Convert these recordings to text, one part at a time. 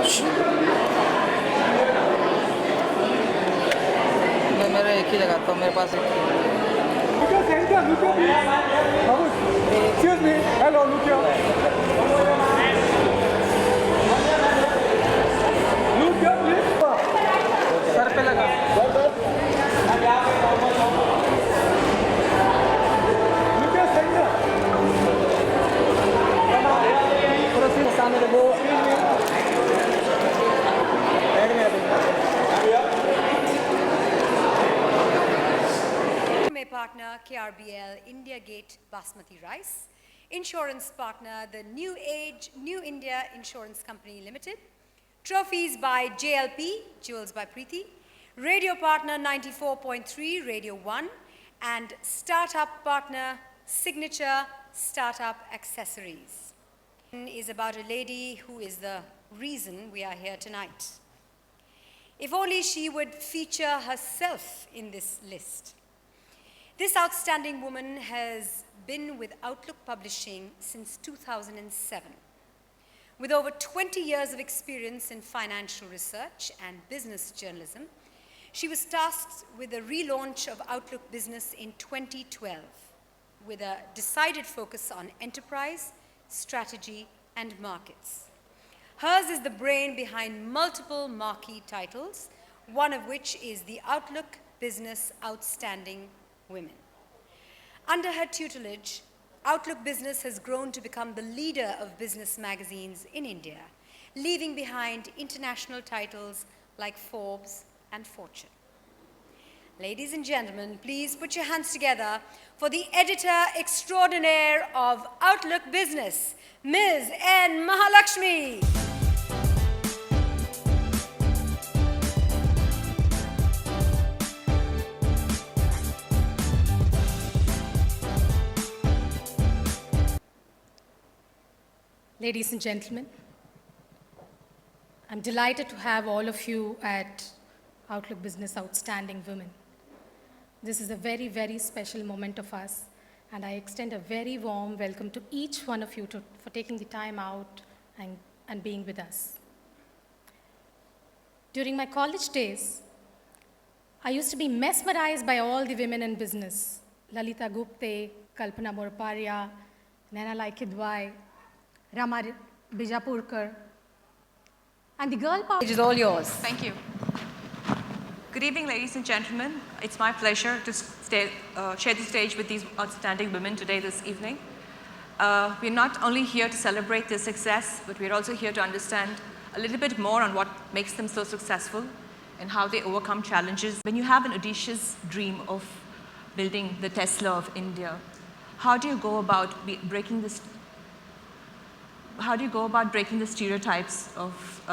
मैं मेरा एक ही लगाता हूँ, मेरे पास एक Excuse me. Hello, look here. Look here, please. Sir पे लगा। Look here, center. थोड़ा सी सामने देखो। एक minute. Partner KRBL India Gate Basmati Rice, insurance partner the New Age New India Insurance Company Limited, trophies by JLP Jewels by Preeti, radio partner 94.3 Radio 1, and startup partner Signature Startup Accessories. Is about a lady who is the reason we are here tonight. If only she would feature herself in this list. This outstanding woman has been with Outlook Publishing since 2007. With over 20 years of experience in financial research and business journalism, she was tasked with the relaunch of Outlook Business in 2012, with a decided focus on enterprise, strategy, and markets. Hers is the brain behind multiple marquee titles, one of which is the Outlook Business Outstanding Women. Under her tutelage, Outlook Business has grown to become the leader of business magazines in India, leaving behind international titles like Forbes and Fortune. Ladies and gentlemen, please put your hands together for the editor extraordinaire of Outlook Business, Ms. N. Mahalakshmi. Ladies and gentlemen, I'm delighted to have all of you at Outlook Business Outstanding Women. This is a very, very special moment of us, and I extend a very warm welcome to each one of you for taking the time out and being with us. During my college days, I used to be mesmerized by all the women in business: Lalita Gupte, Kalpana Morparia, Naina Lai Kidwai, Rama Bijapurkar, and the girl power is all yours. Thank you. Good evening, ladies and gentlemen. It's my pleasure to share the stage with these outstanding women today, this evening. We're not only here to celebrate their success, but we're also here to understand a little bit more on what makes them so successful and how they overcome challenges. When you have an audacious dream of building the Tesla of India, how do you go about breaking this? How do you go about breaking the stereotypes of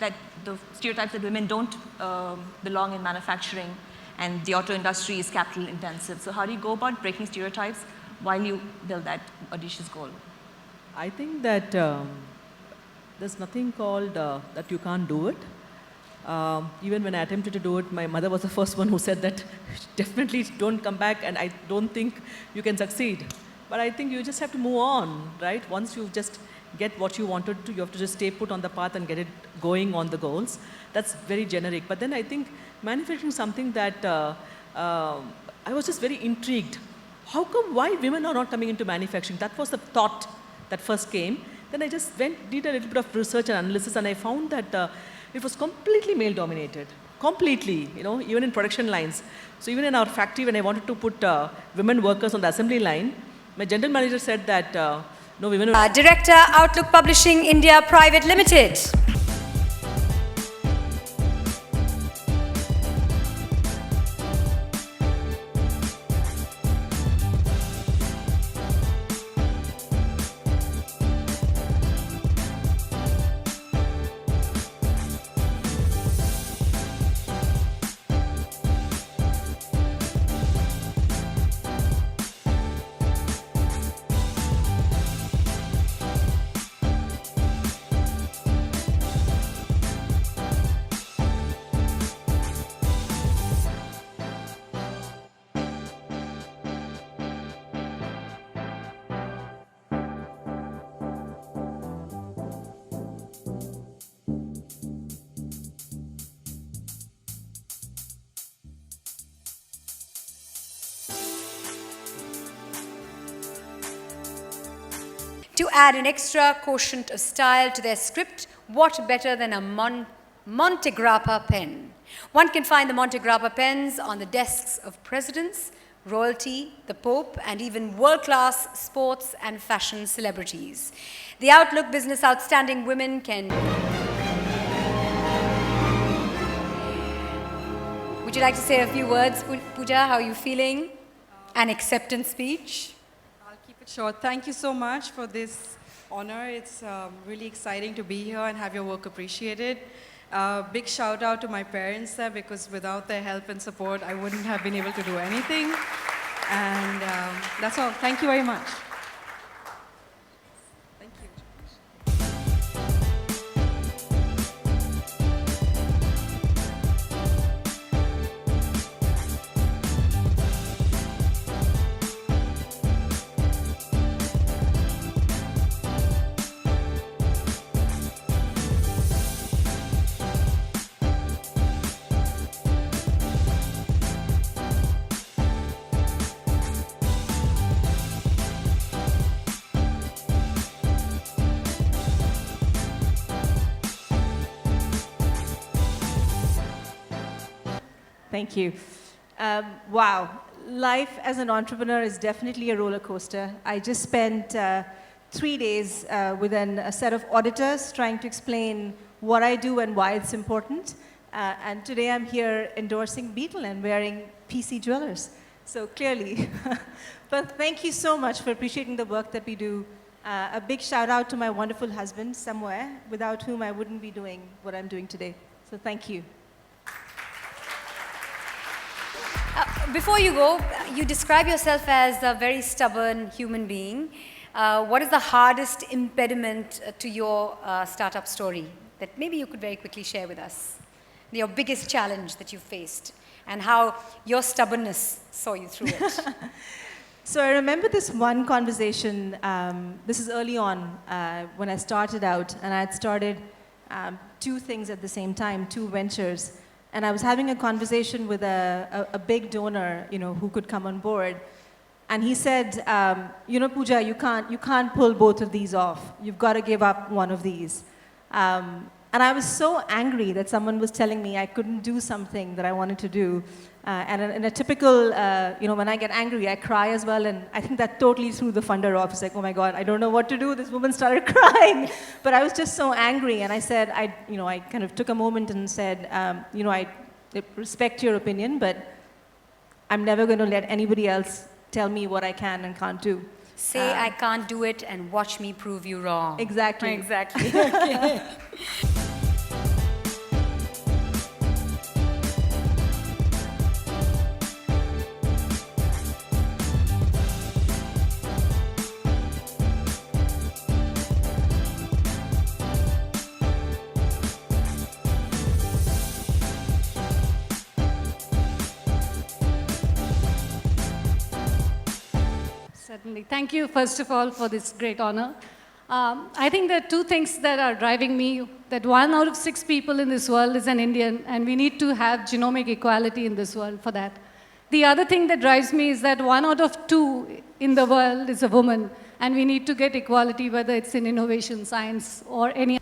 that the stereotypes that women don't belong in manufacturing and the auto industry is capital intensive? So how do you go about breaking stereotypes while you build that audacious goal? I think that there's nothing called that you can't do it. Even when I attempted to do it, my mother was the first one who said that definitely don't come back, and I don't think you can succeed. But I think you just have to move on, right? Once you just get what you wanted to, you have to just stay put on the path and get it going on the goals. That's very generic. But then I think manufacturing is something that I was just very intrigued. How come, why women are not coming into manufacturing? That was the thought that first came. Then I just did a little bit of research and analysis, and I found that it was completely male dominated, completely, even in production lines. So even in our factory, when I wanted to put women workers on the assembly line, my general manager said that no women. Director, Outlook Publishing India Private Limited. To add an extra quotient of style to their script, what better than a Montegrappa pen? One can find the Montegrappa pens on the desks of presidents, royalty, the Pope, and even world-class sports and fashion celebrities. The Outlook Business Outstanding Women can... Would you like to say a few words, Pooja? How are you feeling? An acceptance speech? I'll keep it short. Thank you so much for this honor. It's really exciting to be here and have your work appreciated. Big shout out to my parents there, because without their help and support, I wouldn't have been able to do anything. And that's all. Thank you very much. Thank you. Thank you. Wow, life as an entrepreneur is definitely a roller coaster. I just spent 3 days with a set of auditors trying to explain what I do and why it's important. And today I'm here endorsing Beetle and wearing PC jewelers. So clearly, but thank you so much for appreciating the work that we do. A big shout out to my wonderful husband somewhere, without whom I wouldn't be doing what I'm doing today. So thank you. Before you go, you describe yourself as a very stubborn human being. What is the hardest impediment to your startup story that maybe you could very quickly share with us? Your biggest challenge that you faced and how your stubbornness saw you through it. So I remember this one conversation, this is early on when I started out, and I had started 2 things at the same time, 2 ventures. And I was having a conversation with a big donor, who could come on board. And he said, Pooja, you can't pull both of these off. You've got to give up one of these. And I was so angry that someone was telling me I couldn't do something that I wanted to do. And in a typical, when I get angry, I cry as well. And I think that totally threw the funder off. It's like, oh my God, I don't know what to do. This woman started crying. But I was just so angry. And I said, I kind of took a moment and said, I respect your opinion, but I'm never going to let anybody else tell me what I can and can't do. Say I can't do it and watch me prove you wrong. Exactly. Exactly. Okay. Certainly. Thank you, first of all, for this great honor. I think there are 2 things that are driving me, that 1 out of 6 people in this world is an Indian, and we need to have genomic equality in this world for that. The other thing that drives me is that 1 out of 2 in the world is a woman, and we need to get equality, whether it's in innovation, science, or any.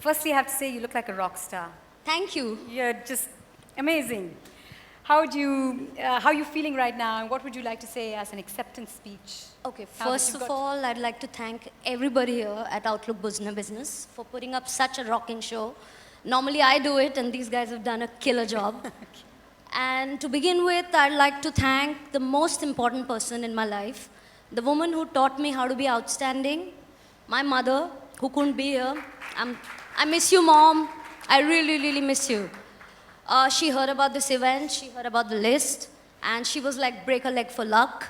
Firstly, I have to say you look like a rock star. Thank you. You're just amazing. How are you feeling right now, and what would you like to say as an acceptance speech? Okay, first of all, I'd like to thank everybody here at Outlook Business for putting up such a rocking show. Normally I do it, and these guys have done a killer job. And to begin with, I'd like to thank the most important person in my life, the woman who taught me how to be outstanding, my mother, who couldn't be here. I miss you, Mom. I really, really miss you. She heard about this event, she heard about the list, and she was like, break a leg for luck,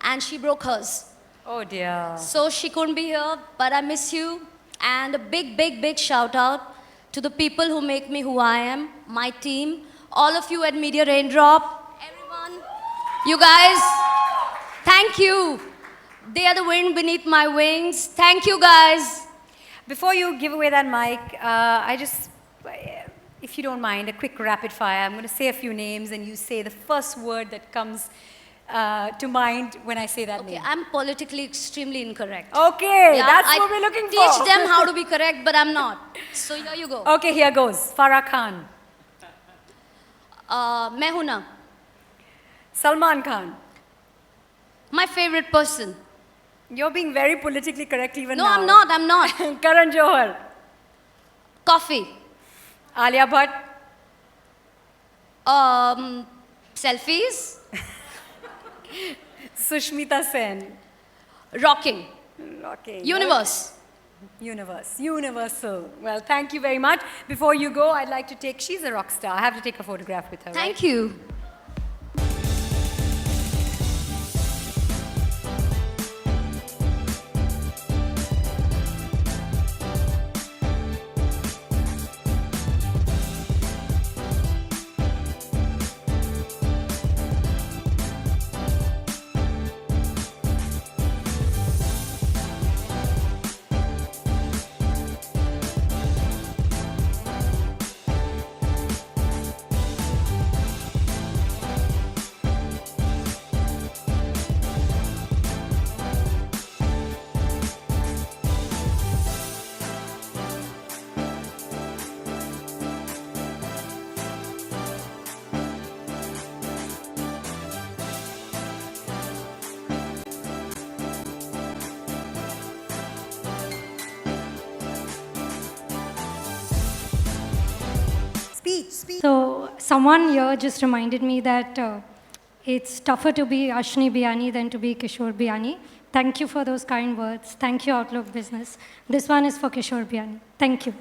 and she broke hers. Oh dear. So she couldn't be here, but I miss you. And a big, big, big shout out to the people who make me who I am, my team, all of you at Media Raindrop, everyone. You guys, thank you. They are the wind beneath my wings. Thank you, guys. Before you give away that mic, if you don't mind, a quick rapid fire. I'm going to say a few names and you say the first word that comes to mind when I say that name. Okay, I'm politically extremely incorrect. Okay, Yeah, that's I what we're looking for. teach them how to be correct, but I'm not. So here you go. Okay, here goes. Farah Khan. Mehuna, Salman Khan. my favorite person. You're being very politically correct even No, now. I'm not. Karan Johar. Coffee. Alia Bhatt. Selfies. Sushmita Sen. Rocking. Okay. Universe. Universal. Well, thank you very much. Before you go, I'd like to take, she's a rock star. I have to take a photograph with her. Thank you. Speech. So someone here just reminded me that it's tougher to be Ashni Biyani than to be Kishore Biyani. Thank you for those kind words. Thank you, Outlook Business. This one is for Kishore Biyani. Thank you.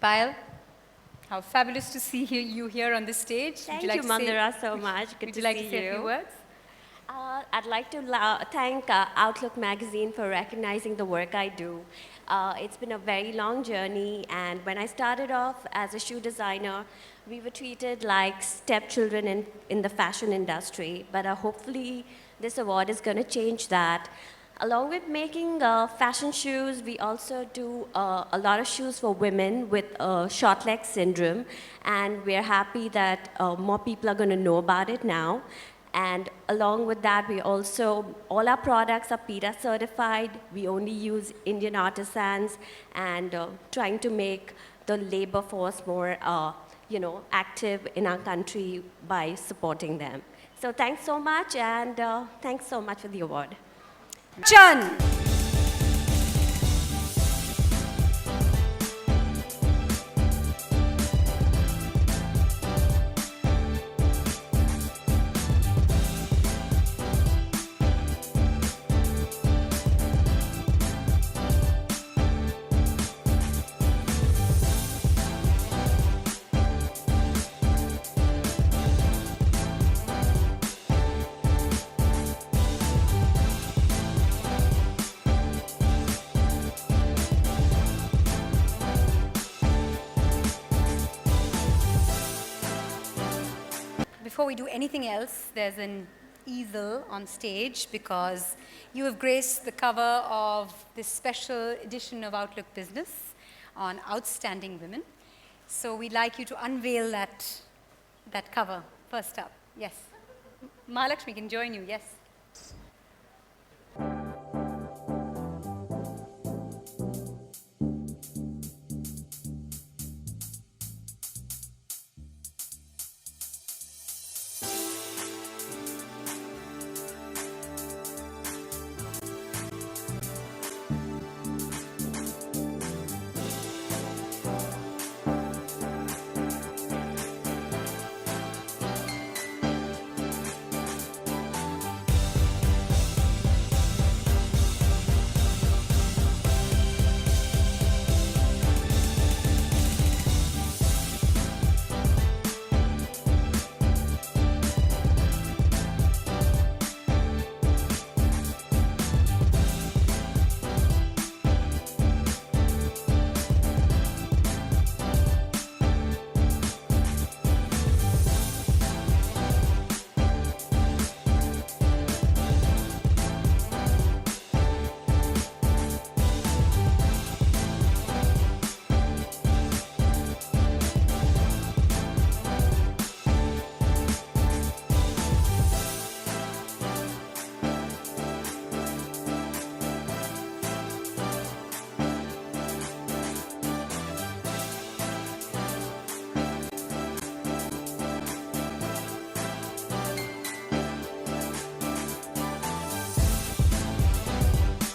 Payal, how fabulous to see you here on this stage. Thank you, Mandira, so much. Good Would to you like see to say a few words? I'd like to thank Outlook Magazine for recognizing the work I do. It's been a very long journey, and when I started off as a shoe designer, we were treated like stepchildren in the fashion industry, but hopefully this award is going to change that. Along with making fashion shoes, we also do a lot of shoes for women with short leg syndrome, and we're happy that more people are going to know about it now. And along with that, we also, all our products are PETA certified. We only use Indian artisans, and trying to make the labor force more active in our country by supporting them. So thanks so much, and thanks so much for the award. Chan. Before we do anything else, there's an easel on stage because you have graced the cover of this special edition of Outlook Business on Outstanding Women. So we'd like you to unveil that that cover. First up, yes. Mahalakshmi can join you, yes.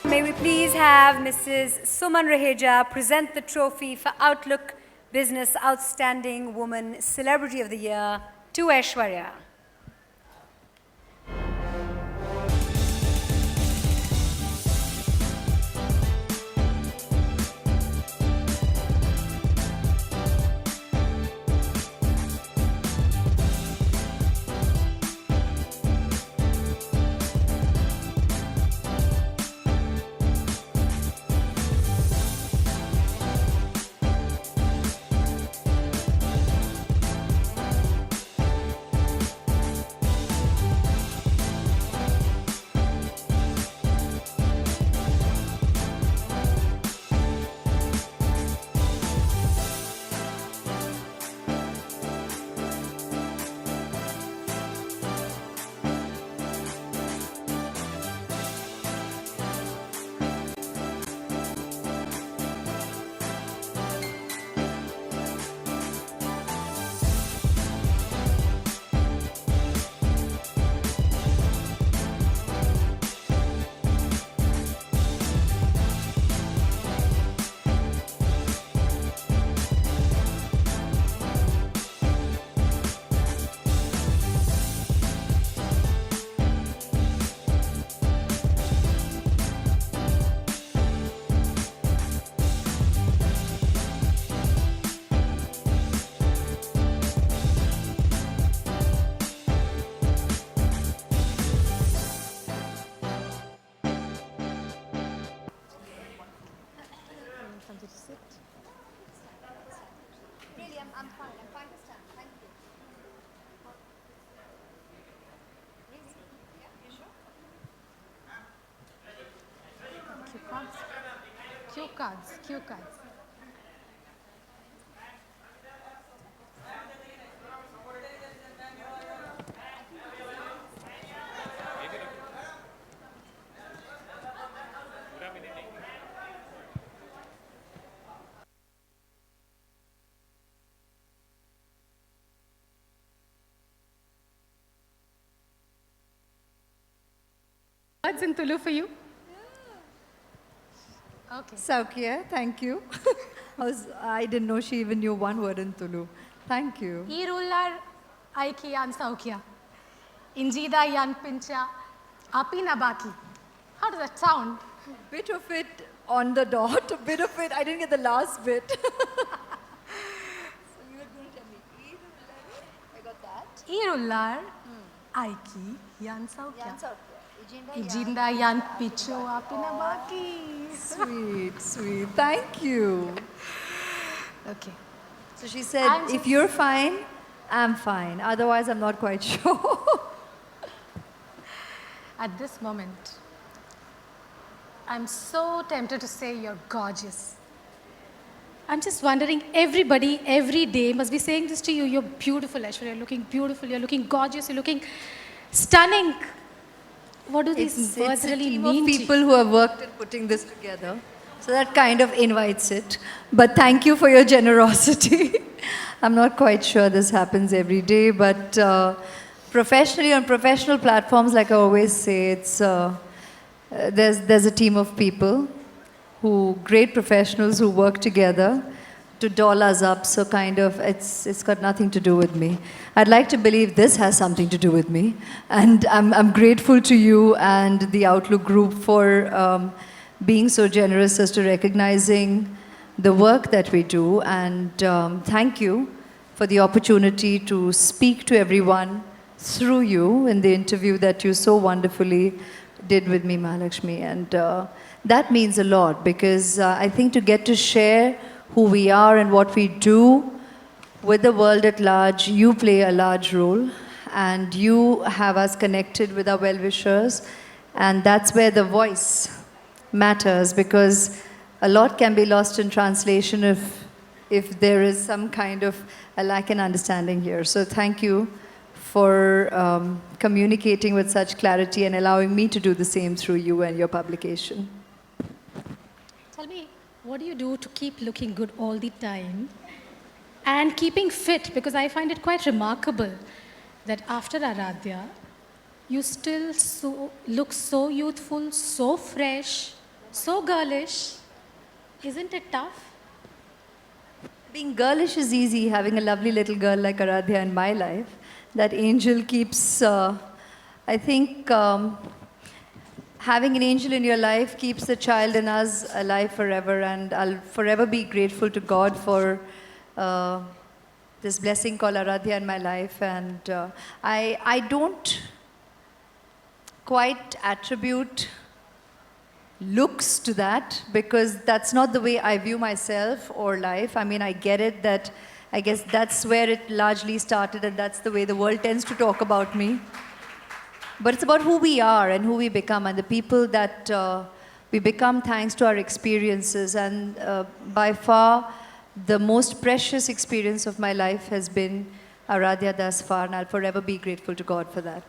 May we please have Mrs. Suman Raheja present the trophy for Outlook Business Outstanding Woman Celebrity of the Year to Aishwarya. Cue cards. Words in Tulu for you. Okay. Saukya, thank you. I didn't know she even knew one word in Tulu. Thank you. Irullar aiki yan saukya. Injida yan pincha. Api na baki. How does that sound? Bit of it on the dot, a bit of it, I didn't get the last bit. So you were going to tell me, I got that. Irullar aiki yan saukya. Ijinda yan picho api na baki. Sweet, sweet. Thank you. Okay. So she said, if you're fine, I'm fine. Otherwise, I'm not quite sure. At this moment, I'm so tempted to say you're gorgeous. I'm just wondering, everybody, every day must be saying this to you. You're beautiful, Aishwarya. You're looking beautiful. You're looking gorgeous. You're looking stunning. What do these words really It's a team mean of to you? people who have worked in putting this together. So that kind of invites it. But thank you for your generosity. I'm not quite sure this happens every day, but professionally, on professional platforms, like I always say, there's a team of people great professionals who work together to doll us up. So kind of, it's got nothing to do with me. I'd like to believe this has something to do with me. And I'm grateful to you and the Outlook Group for being so generous as to recognizing the work that we do. And thank you for the opportunity to speak to everyone through you in the interview that you so wonderfully did with me, Mahalakshmi. And that means a lot, because I think to get to share who we are and what we do with the world at large, you play a large role, and you have us connected with our well-wishers, and that's where the voice matters, because a lot can be lost in translation if there is some kind of a lack in understanding here. So thank you for communicating with such clarity and allowing me to do the same through you and your publication. Tell me, what do you do to keep looking good all the time and keeping fit? Because I find it quite remarkable that after Aradhya, you still look so youthful, so fresh, so girlish. Isn't it tough? Being girlish is easy, having a lovely little girl like Aradhya in my life. That angel keeps, I think, having an angel in your life keeps the child in us alive forever, and I'll forever be grateful to God for this blessing called Aradhya in my life. And I don't quite attribute looks to that, because that's not the way I view myself or life. I mean, I get it that I guess that's where it largely started, and that's the way the world tends to talk about me. But it's about who we are and who we become, and the people that we become thanks to our experiences. And by far, the most precious experience of my life has been Aradhya thus far, and I'll forever be grateful to God for that.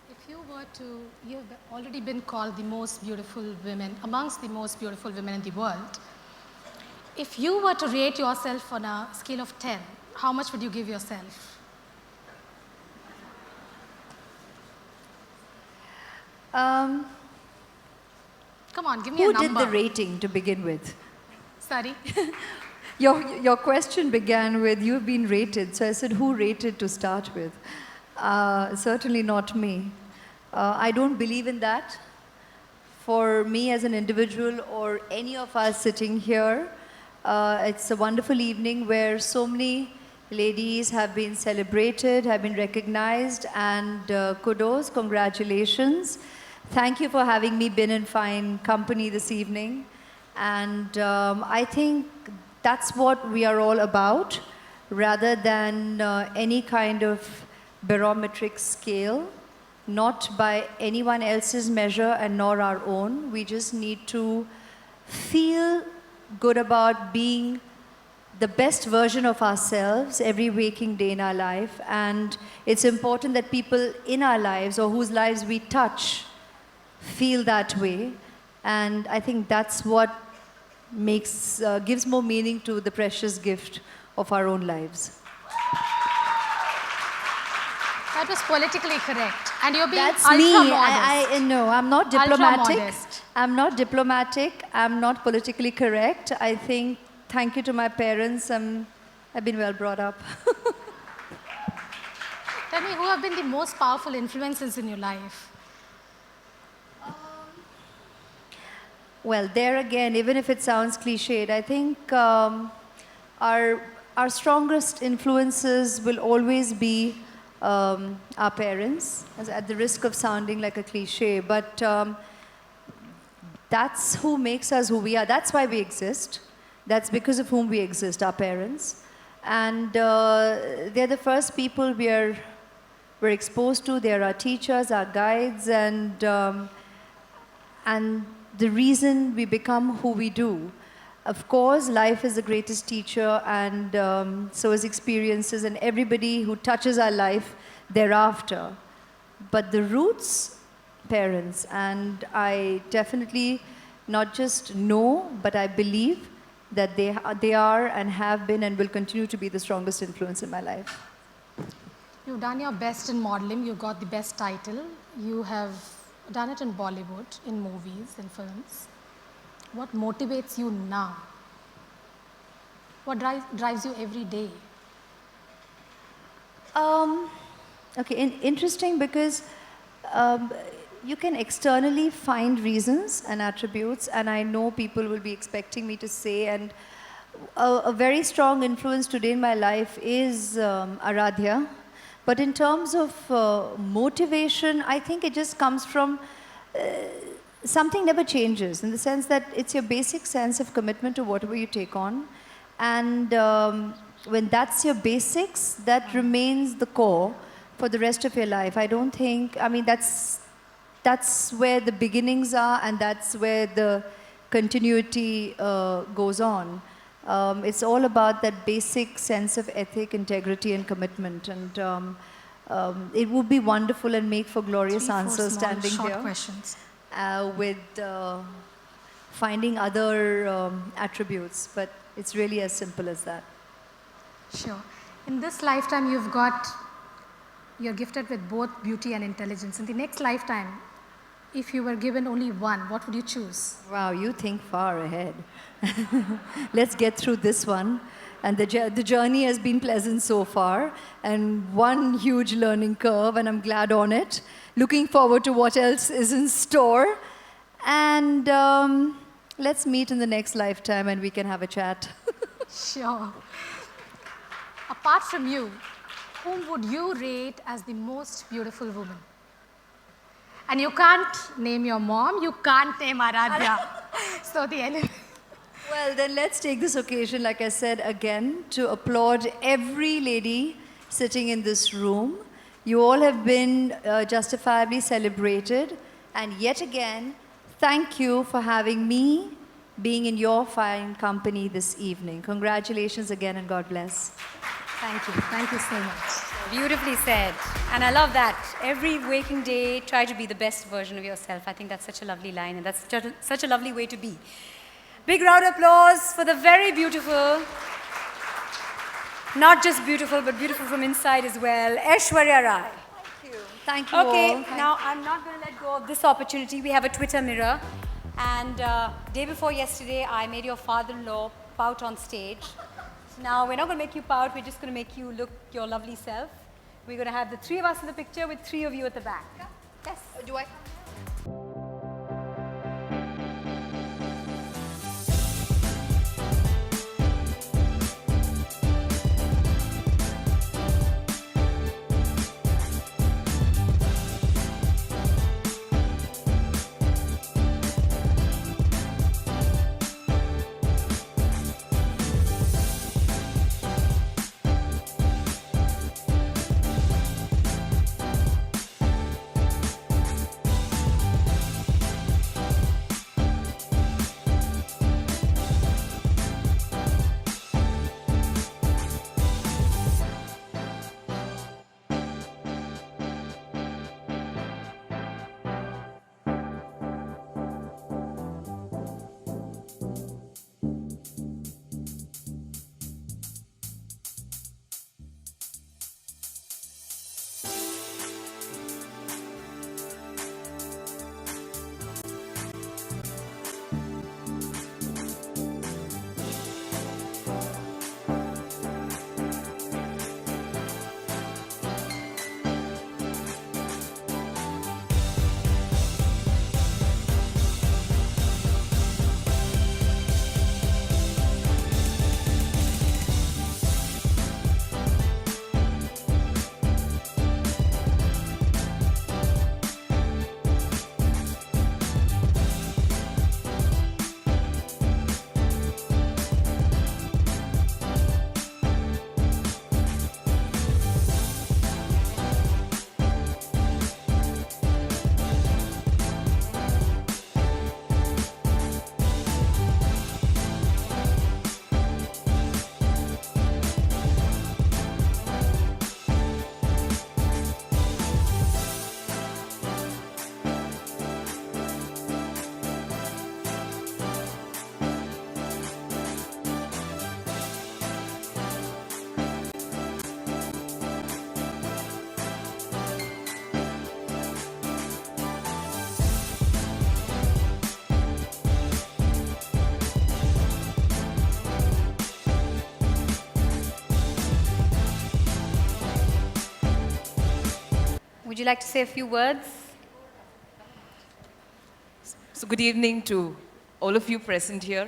If you were to, you've already been called the most beautiful women, amongst the most beautiful women in the world. If you were to rate yourself on a scale of 10, how much would you give yourself? Come on, give me a number. Who did the rating to begin with? Sorry? Your question began with, you've been rated. So I said, who rated to start with? Certainly not me. I don't believe in that. For me as an individual, or any of us sitting here, it's a wonderful evening where so many ladies have been celebrated, have been recognized, and kudos, congratulations. Thank you for having me been in fine company this evening. And I think that's what we are all about, rather than any kind of barometric scale, not by anyone else's measure and nor our own. We just need to feel good about being the best version of ourselves every waking day in our life. And it's important that people in our lives, or whose lives we touch, feel that way. And I think that's what gives more meaning to the precious gift of our own lives. That was politically correct. And you're being That's ultra me. modest. No, I'm not diplomatic. Ultra-modest. I'm not diplomatic. I'm not politically correct. I think, thank you to my parents, I've been well brought up. Tell me, who have been the most powerful influences in your life? Well, there again, even if it sounds cliched, I think our strongest influences will always be our parents, at the risk of sounding like a cliche, but that's who makes us who we are. That's why we exist. That's because of whom we exist, our parents. And they're the first people we're exposed to. They're our teachers, our guides, and the reason we become who we do. Of course, life is the greatest teacher, and so is experiences and everybody who touches our life thereafter. But the roots, parents, and I definitely not just know, but I believe that they are and have been and will continue to be the strongest influence in my life. You've done your best in modeling, you got the best title. You have done it in Bollywood, in movies, in films. What motivates you now? What drives you every day? Okay, interesting, because you can externally find reasons and attributes, and I know people will be expecting me to say, and a very strong influence today in my life is Aradhya. But in terms of motivation, I think it just comes from something never changes, in the sense that it's your basic sense of commitment to whatever you take on. And when that's your basics, that remains the core for the rest of your life. I don't think, I mean, that's where the beginnings are, and that's where the continuity goes on. It's all about that basic sense of ethic, integrity, and commitment. And it would be wonderful and make for glorious answers standing short here. Questions. With finding other attributes, but it's really as simple as that. Sure. In this lifetime, you're gifted with both beauty and intelligence. In the next lifetime, if you were given only one, what would you choose? Wow, you think far ahead. Let's get through this one. And the journey has been pleasant so far, and one huge learning curve, and I'm glad on it. Looking forward to what else is in store. And let's meet in the next lifetime and we can have a chat. Sure. Apart from you, whom would you rate as the most beautiful woman? And you can't name your mom, you can't name Aradhya. So the enemy. Well, then let's take this occasion, like I said, again, to applaud every lady sitting in this room. You all have been justifiably celebrated. And yet again, thank you for having me being in your fine company this evening. Congratulations again, and God bless. Thank you. Thank you so much. Beautifully said. And I love that. Every waking day, try to be the best version of yourself. I think that's such a lovely line, and that's such a lovely way to be. Big round of applause for the very beautiful, not just beautiful, but beautiful from inside as well, Aishwarya Rai. Thank you. Thank you Okay, all. now I'm not going to let go of this opportunity. We have a Twitter mirror. And day before yesterday, I made your father-in-law pout on stage. Now, we're not going to make you pout. We're just going to make you look your lovely self. We're going to have the three of us in the picture with three of you at the back. Yes. Do I? would you like to say a few words? So good evening to all of you present here.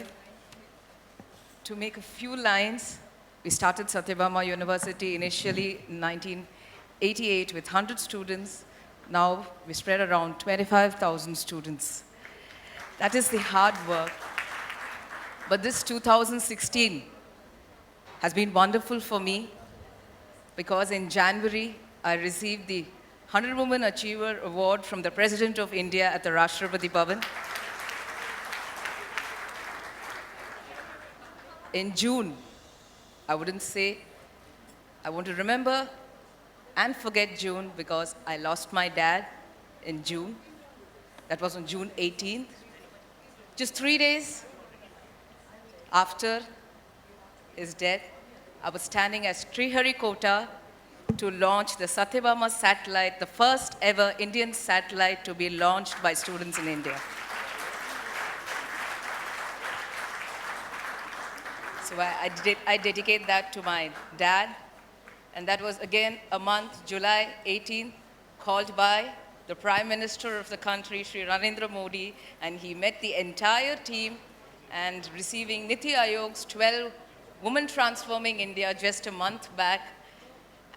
To make a few lines, we started Satyabama University initially in 1988 with 100 students. Now we spread around 25,000 students. That is the hard work. But this 2016 has been wonderful for me because in January, I received the 100 Women Achiever Award from the President of India at the Rashtrapati Bhavan. In June, I wouldn't say, I want to remember and forget June because I lost my dad in June. That was on June 18th. Just 3 days after his death, I was standing at Sriharikota to launch the Satyabama satellite, the first ever Indian satellite to be launched by students in India. So I dedicate that to my dad. And that was again a month, July 18th, called by the Prime Minister of the country, Sri Narendra Modi, and he met the entire team and receiving Niti Ayog's 12 Women Transforming India just a month back.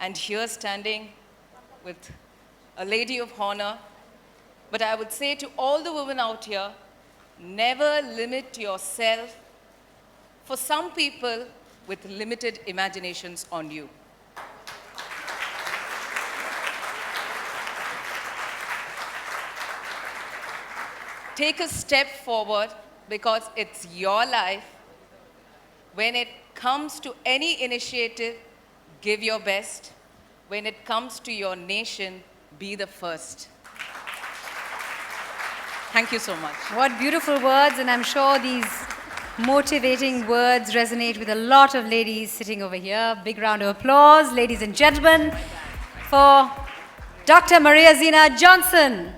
And here standing with a lady of honor. But I would say to all the women out here, never limit yourself for some people with limited imaginations on you. Take a step forward because it's your life. When it comes to any initiative, give your best. When it comes to your nation, be the first. Thank you so much. What beautiful words, and I'm sure these motivating words resonate with a lot of ladies sitting over here. Big round of applause, ladies and gentlemen, for Dr. Maria Zina Johnson.